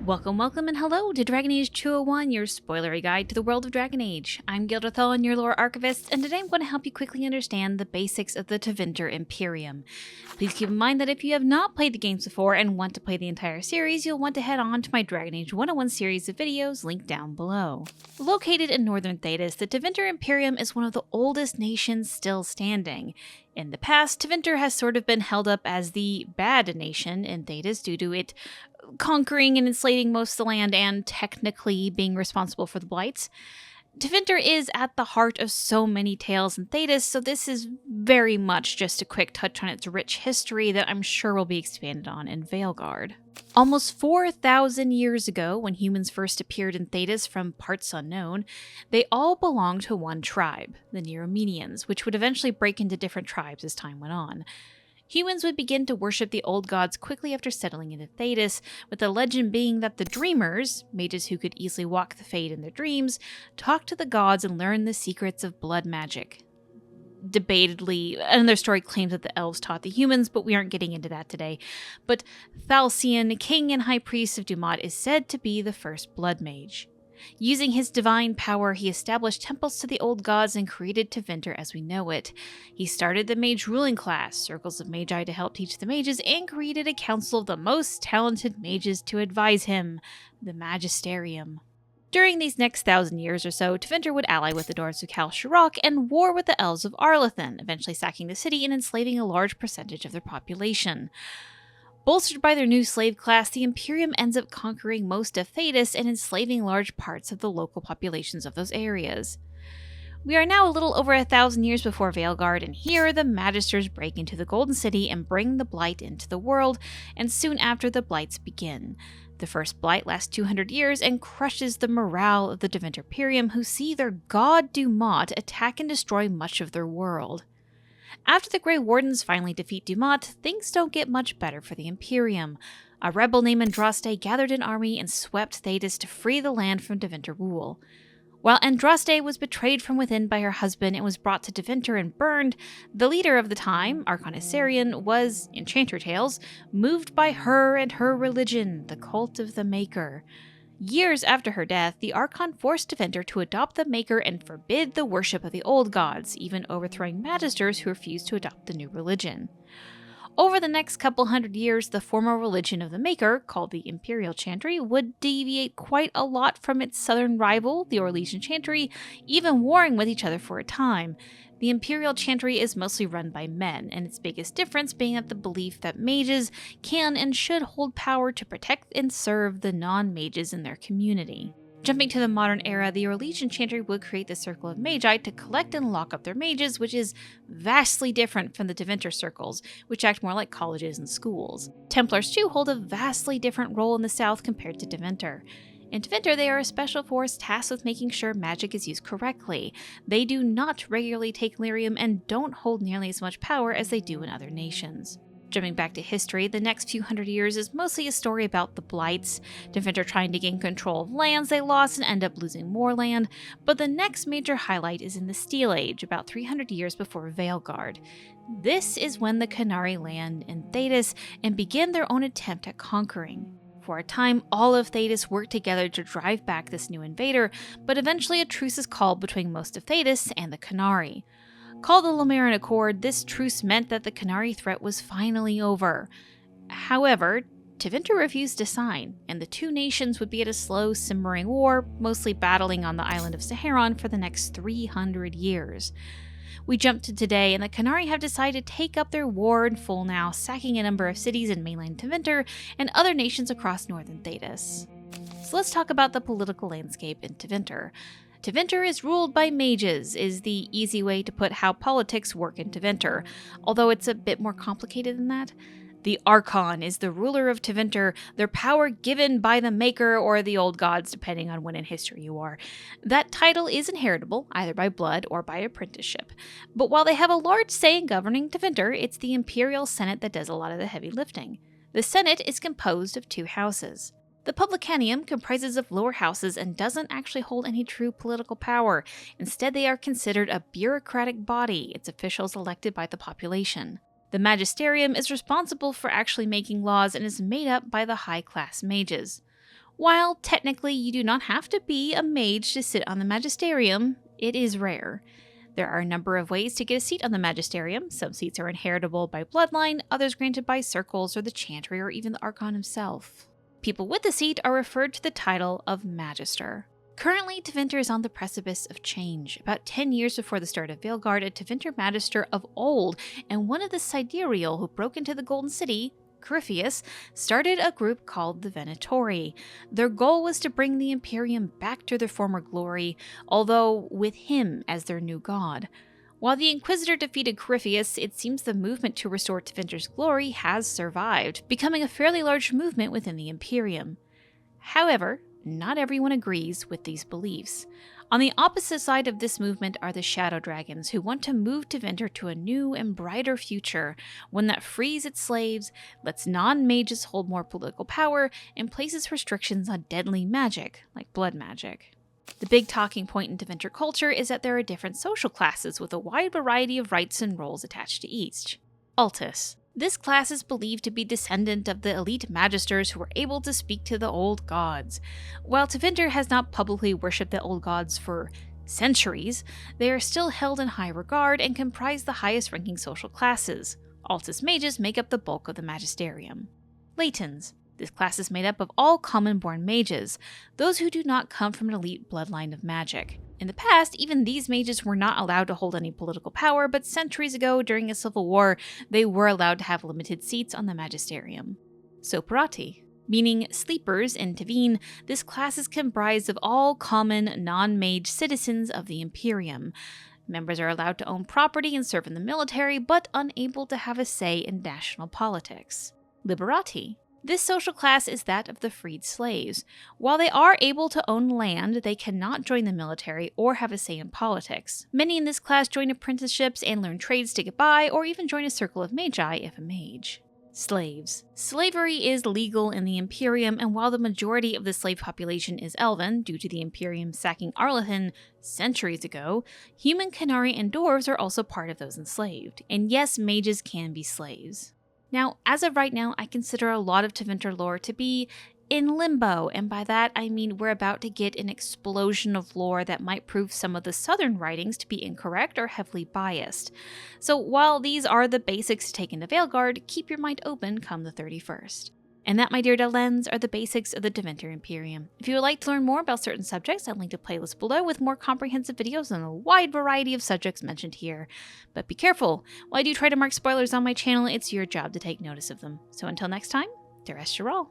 Welcome, and hello to Dragon Age 201, your spoilery guide to the world of Dragon Age. I'm Ghil, your lore archivist, and today I'm going to help you quickly understand the basics of the Tevinter Imperium. Please keep in mind that if you have not played the games before and want to play the entire series, you'll want to head on to my Dragon Age 101 series of videos linked down below. Located in northern Thedas, the Tevinter Imperium is one of the oldest nations still standing. In the past, Tevinter has sort of been held up as the bad nation in Thedas due to it conquering and enslaving most of the land and technically being responsible for the blights. Tevinter is at the heart of so many tales in Thedas, so this is very much just a quick touch on its rich history that I'm sure will be expanded on in Veilguard. Almost 4,000 years ago, when humans first appeared in Thedas from parts unknown, they all belonged to one tribe, the Neromenians, which would eventually break into different tribes as time went on. Humans would begin to worship the old gods quickly after settling into Thedas, with the legend being that the Dreamers, mages who could easily walk the Fade in their dreams, talked to the gods and learned the secrets of blood magic. Debatedly, another story claims that the elves taught the humans, but we aren't getting into that today. But Thalcian, king and high priest of Dumat, is said to be the first blood mage. Using his divine power, he established temples to the old gods and created Tevinter as we know it. He started the mage ruling class, circles of magi to help teach the mages, and created a council of the most talented mages to advise him, the Magisterium. During these next 1,000 years or so, Tevinter would ally with the Dwarves of Kal Shirok and war with the elves of Arlathan, eventually sacking the city and enslaving a large percentage of their population. Bolstered by their new slave class, the Imperium ends up conquering most of Thedas and enslaving large parts of the local populations of those areas. We are now a little over 1,000 years before Veilguard, and here the Magisters break into the Golden City and bring the Blight into the world, and soon after the Blights begin. The first Blight lasts 200 years and crushes the morale of the Tevinter Imperium, who see their god Dumat attack and destroy much of their world. After the Grey Wardens finally defeat Dumat, things don't get much better for the Imperium. A rebel named Andraste gathered an army and swept Thedas to free the land from Tevinter rule. While Andraste was betrayed from within by her husband and was brought to Tevinter and burned, the leader of the time, Archon Isarion, was, in Chantry tales, moved by her and her religion, the cult of the Maker. Years after her death, the Archon forced Tevinter to adopt the Maker and forbid the worship of the old gods, even overthrowing Magisters who refused to adopt the new religion. Over the next couple hundred years, the former religion of the Maker, called the Imperial Chantry, would deviate quite a lot from its southern rival, the Orlesian Chantry, even warring with each other for a time. The Imperial Chantry is mostly run by men, and its biggest difference being that the belief that mages can and should hold power to protect and serve the non-mages in their community. Jumping to the modern era, the Orlesian Chantry would create the Circle of Magi to collect and lock up their mages, which is vastly different from the Tevinter circles, which act more like colleges and schools. Templars too hold a vastly different role in the south compared to Tevinter. In Tevinter, they are a special force tasked with making sure magic is used correctly. They do not regularly take lyrium and don't hold nearly as much power as they do in other nations. Jumping back to history, the next few hundred years is mostly a story about the Blights, Tevinter trying to gain control of lands they lost and end up losing more land, but the next major highlight is in the Steel Age, about 300 years before Veilguard. This is when the Qunari land in Thedas and begin their own attempt at conquering. For a time, all of Thedas worked together to drive back this new invader, but eventually a truce is called between most of Thedas and the Qunari. Called the Lomaran Accord, this truce meant that the Qunari threat was finally over. However, Tevinter refused to sign, and the two nations would be at a slow, simmering war, mostly battling on the island of Saharon for the next 300 years. We jump to today, and the Qunari have decided to take up their war in full now, sacking a number of cities in mainland Tevinter and other nations across northern Thedas. So let's talk about the political landscape in Tevinter. Tevinter is ruled by mages, is the easy way to put how politics work in Tevinter, although it's a bit more complicated than that. The Archon is the ruler of Tevinter, their power given by the Maker or the old gods, depending on when in history you are. That title is inheritable, either by blood or by apprenticeship. But while they have a large say in governing Tevinter, it's the Imperial Senate that does a lot of the heavy lifting. The Senate is composed of two houses. The Publicanium comprises of lower houses and doesn't actually hold any true political power. Instead, they are considered a bureaucratic body, its officials elected by the population. The Magisterium is responsible for actually making laws and is made up by the high-class mages. While technically you do not have to be a mage to sit on the magisterium, it is rare. There are a number of ways to get a seat on the magisterium. Some seats are inheritable by bloodline, others granted by circles or the Chantry or even the Archon himself. People with the seat are referred to the title of Magister. Currently, Tevinter is on the precipice of change. About 10 years before the start of Veilguard, a Tevinter Magister of old and one of the Sidereal who broke into the Golden City, Corypheus, started a group called the Venatori. Their goal was to bring the Imperium back to their former glory, although with him as their new god. While the Inquisitor defeated Corypheus, it seems the movement to restore Tevinter's glory has survived, becoming a fairly large movement within the Imperium. However, not everyone agrees with these beliefs. On the opposite side of this movement are the Shadow Dragons, who want to move Tevinter to a new and brighter future, one that frees its slaves, lets non-mages hold more political power, and places restrictions on deadly magic, like blood magic. The big talking point in Tevinter culture is that there are different social classes with a wide variety of rights and roles attached to each. Altus. This class is believed to be descendant of the elite magisters who were able to speak to the old gods. While Tevinter has not publicly worshipped the old gods for centuries, they are still held in high regard and comprise the highest ranking social classes. Altus mages make up the bulk of the magisterium. Latens. This class is made up of all common-born mages, those who do not come from an elite bloodline of magic. In the past, even these mages were not allowed to hold any political power, but centuries ago, during a civil war, they were allowed to have limited seats on the magisterium. Soperati. Meaning sleepers in Tevin, this class is comprised of all common, non-mage citizens of the Imperium. Members are allowed to own property and serve in the military, but unable to have a say in national politics. Liberati. This social class is that of the freed slaves. While they are able to own land, they cannot join the military or have a say in politics. Many in this class join apprenticeships and learn trades to get by, or even join a circle of magi if a mage. Slaves. Slavery is legal in the Imperium, and while the majority of the slave population is elven, due to the Imperium sacking Arlathan centuries ago, human Qunari and dwarves are also part of those enslaved. And yes, mages can be slaves. Now, as of right now, I consider a lot of Tevinter lore to be in limbo, and by that I mean we're about to get an explosion of lore that might prove some of the southern writings to be incorrect or heavily biased. So while these are the basics to take into Veilguard, keep your mind open come the 31st. And that, my dear Delens, are the basics of the Tevinter Imperium. If you would like to learn more about certain subjects, I'll link a playlist below with more comprehensive videos on a wide variety of subjects mentioned here. But be careful, while I do try to mark spoilers on my channel, it's your job to take notice of them. So until next time, Terrestrial.